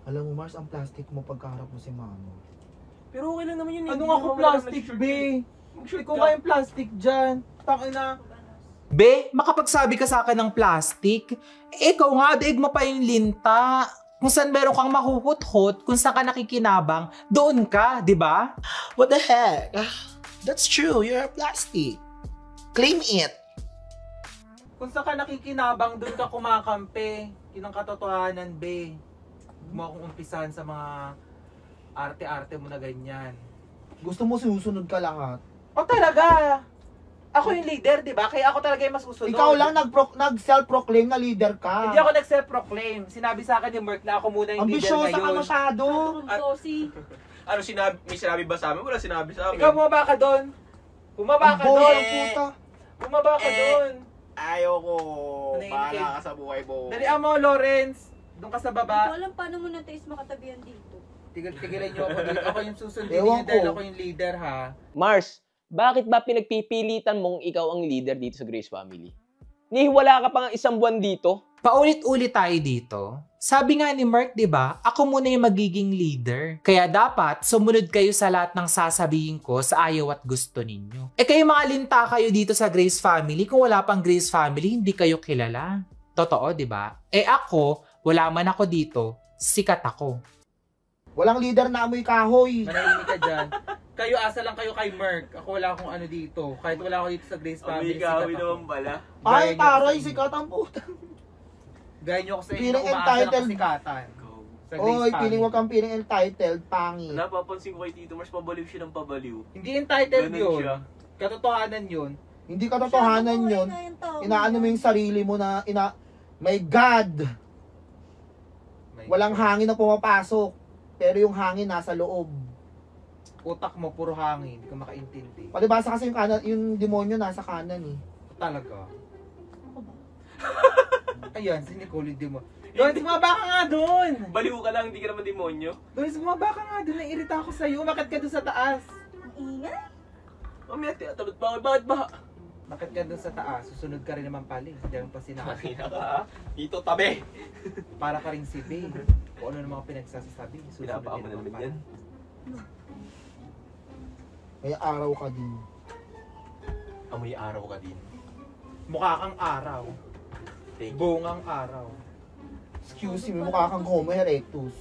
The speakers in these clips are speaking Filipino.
Alam mo, Mars, ang plastic mo pagkaharap mo si Mano. Pero okay lang naman yun. Ano nga ko plastic, be? Ikaw ba yung plastic dyan? Takina. Be, makapagsabi ka sa akin ng plastic? Ikaw nga, daig mo pa yung linta. Kung saan meron kang mahuhut-hut, kung saan ka nakikinabang, doon ka, di ba? What the heck? That's true, you're a plastic. Claim it. Kung saan ka nakikinabang, doon ka kumakampi. Yun ang katotohanan, be. Huwag mo akong umpisahan sa mga arte-arte mo na ganyan. Gusto mo sinusunod ka lahat. O talaga? Ako yung leader, di ba? Kaya ako talaga yung masusunod. Ikaw lang nag-self-proclaim na leader ka. Hindi ako nag-self-proclaim. Sinabi sa akin ni Merck na ako muna yung leader Ambisyosa ngayon. ka masyado. Ano sinabi? May sinabi ba sa amin? Wala sinabi sa amin. Ikaw bumaba ka doon. Bumaba ka Ang boy, doon. ang puta. Bumaba ka doon. Ayoko. Nanahimik Bahala ka sa buhay mo. Dalian mo, Lawrence. Doon ka sa Hindi ko baba. alam paano mo natiis makatabihan dito. Tigilan niyo ako dito. Ako yung susundin Ewan niyo dahil ko. ako yung leader, ha? Mars, bakit ba pinagpipilitan mong ikaw ang leader dito sa Grace Family? Nihiwala ka pa nga isang buwan dito. Paulit-ulit tayo dito. Sabi nga ni Mark, di ba, ako muna yung magiging leader. Kaya dapat sumunod kayo sa lahat ng sasabihin ko sa ayaw at gusto ninyo. Eh kayo mga linta kayo dito sa Grace Family, kung wala pang Grace Family, hindi kayo kilala. Totoo, di ba? Eh ako, wala man ako dito, sikat ako. Walang leader na amoy kahoy. Manahimik ka dyan. Kayo, asa lang kayo kay Merck. Ako wala akong ano dito. Kahit wala ako dito sa Grace Family, Ikaw sikat naman ako. pala. Ay, Gaya niyo ako sa taray, inyo. sikat ang puta. Gaya niyo ako sa inyo, Feeling umaasa ng entitled. kasikatan. Sa Grace Oy, Family. piling wag kang piling entitled, pangit. Napapansin ko kay Tito Mars, pabaliw siya ng pabaliw. Hindi entitled Ganun yun. siya. Katotohanan yun. Hindi katotohanan yun. Inaano mo yung sarili mo na, my God, walang hangin na pumapasok. Pero yung hangin nasa loob. Utak mo, puro hangin. Hindi ka makaintindi. Palibasa kasi yung, kanan, yung demonyo nasa kanan eh. Talaga. Ayan, si Nicole din mo. Doon, sumaba ka nga doon! Baliw ka lang, hindi ka naman demonyo. Doon, sumaba ka nga doon. Nairita ako sa'yo. Bakit ka doon sa taas? Ang ingay. Mamaya, tabat bakit ba? Bakit ka doon sa taas? Susunod ka rin naman pala eh. Diyan pa sinabi. Makina ka ha? Dito tabi. Para ka rin si Bay. Kung ano namang pinagsasasabi. Susunod Pinapaka mo din naman naman yan. pala. Kaya araw ka din. Amoy araw ka din. Mukha kang araw. Thank you. Bungang araw. Excuse me, mukha kang Homo erectus.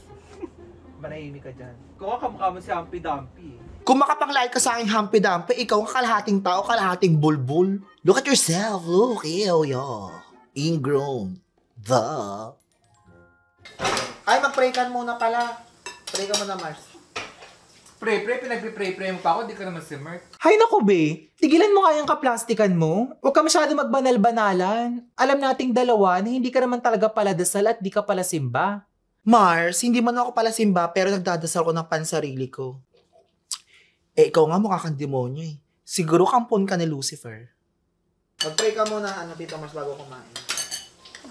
Manahimik ka dyan. Kung kamukha mo si Humpy Dumpy. Kung makapang-like ka sa aking Humpy Dumpy, ikaw ang kalahating tao, kalahating bulbul. Look at yourself. Look, ew, yo. Ingrown. Ay, mag-pray ka muna pala. Pray ka muna, Mars. Pre, pinagpipray-pray mo pa ako, di ka naman si Mark. Hay nako, be. Tigilan mo nga yung kaplastikan mo. Huwag ka masyado magbanal-banalan. Alam nating dalawa na hindi ka naman talaga pala dasal at di ka pala simba. Mars, hindi man ako pala simba, pero nagdadasal ko ng pansarili ko. Eh, ikaw nga mukha kang demonyo eh. Siguro kampon ka ni Lucifer. Mag-pray ka muna, dito, Mars, bago kumain.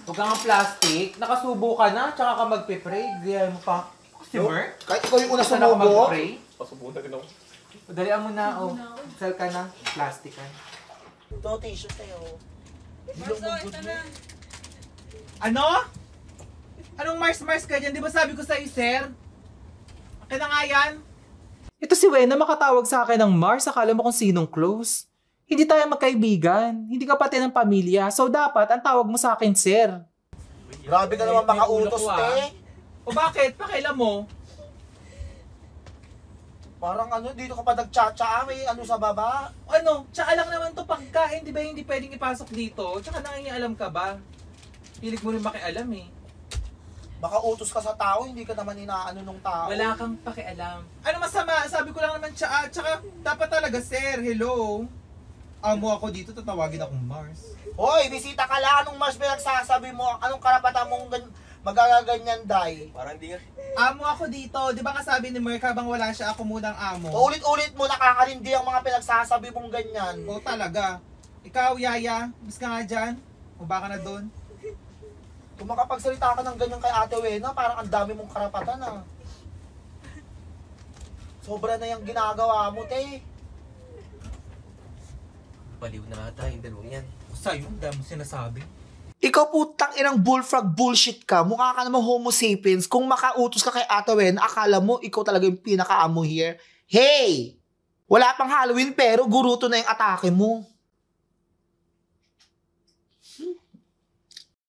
Huwag kang plastic. Nakasubo ka na, tsaka ka magpipray. Gaya mo pa. Si Mark? Kahit ikaw yung una Saan ako sumubo. magpipray? Pasubunan ka naman. Dalian mo na, oh. Sal ka na. Plastic ka. Ito, tissue sa'yo. Ano? Anong Mars ka dyan? Di ba sabi ko sa'yo, sir? Akin na nga yan. Ito si Wena makatawag sa akin ng Mars. Akala mo kung sinong close. Hindi tayo magkaibigan. Hindi ka pati ng pamilya. So dapat, ang tawag mo sa akin, sir. Grabe ka naman May makautos, ulo ko, ah. te. O bakit? Pakailan mo? Parang dito ka pa nagtsatsa, may sa baba. Ano? Tsaka lang naman to pagkain. Di ba hindi pwedeng ipasok dito? Tsaka nangingialam ka ba? Pilit mo rin makialam eh. Baka utos ka sa tao, hindi ka naman inaano nung tao. Wala kang pakialam. Ano masama? Sabi ko lang naman tsaka dapat talaga, sir. Hello? Amo ako dito, tatawagin akong Mars. Hoy, bisita ka lang. Anong Mars pinagsasabi mo? Anong karapatan mong magaganyan, Day? Parang hindi nga. Amo ako dito. Di ba nga sabi ni Merck habang wala siya, ako munang amo? Paulit-ulit mo, nakakarindi ang mga pinagsasabi mong ganyan. O talaga. Ikaw, Yaya, bis ka nga dyan. O baka na doon. Kung makapagsalita ka ng ganyan kay Ate Wena, parang ang dami mong karapatan, ah. Sobra na yung ginagawa mo, te. Baliw na ata yung dalawang yan. Sa'yo, ang dami mo sinasabi. Ikaw putang inang bullfrog bullshit ka. Mukha ka namang homo sapiens. Kung makautos ka kay Ate Wen, akala mo ikaw talaga yung pinaka-amo here. Hey! Wala pang Halloween pero guruto na yung atake mo.